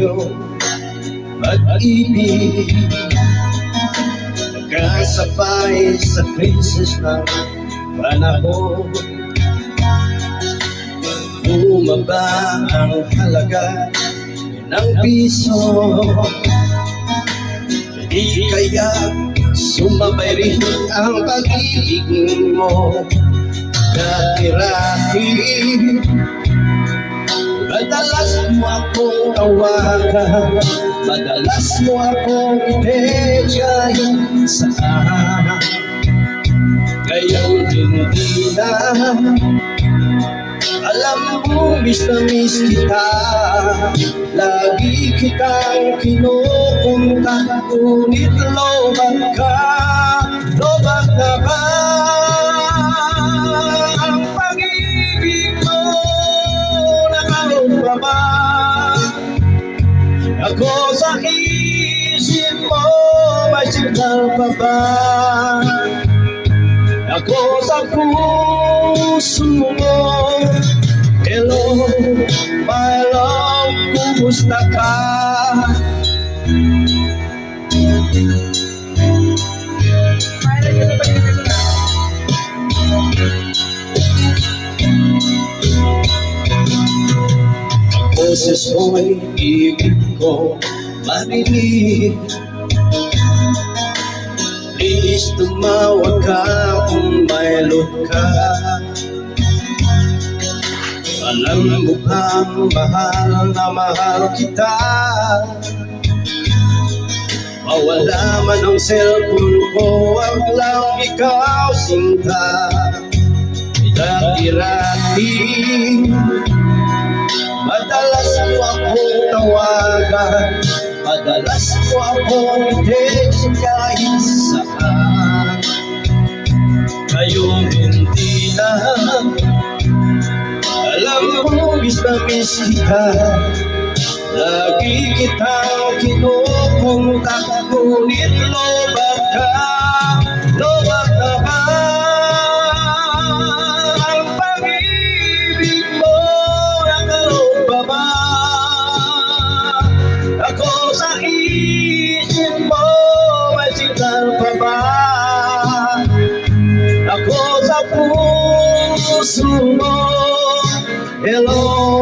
iyong pag-ibig, magkasabay sa krisis ng panahon. Bumaba ang halaga ng piso, di kaya sumabay rin ang pag-ibig mo. Dati-rati madalas mo akong tawagan, madalas mo akong ipedyahin saan. Ngayon hindi na, alam mo miss na miss kita. Lagi kitang kinukunta, ngunit lobag ka, lobag na ba ang pag-ibig mo? Nakaroon pa ba ako sa isip mo? May signal pa ba ako sa puso mo? Hello, my love, kumusta ka? Boses mo'y ibig ko marinig, please tumawag ka kung may load ka. Alam mo bang mahal na mahal kita? Mawala man ang cellphone ko, wag lang ikaw sinta. Dati-rati madalas mo akong tawagan, madalas mo akong i-text kahit saan. Ngayon hindi na, alam mo miss na miss kita. Lagi kitang kinukunta, ngunit lobag ka, lobag na ba ang pag-ibig mo? Nakaroon pa ba ako sa isip mo? May signal pa ba ako sa puso mo? Hello,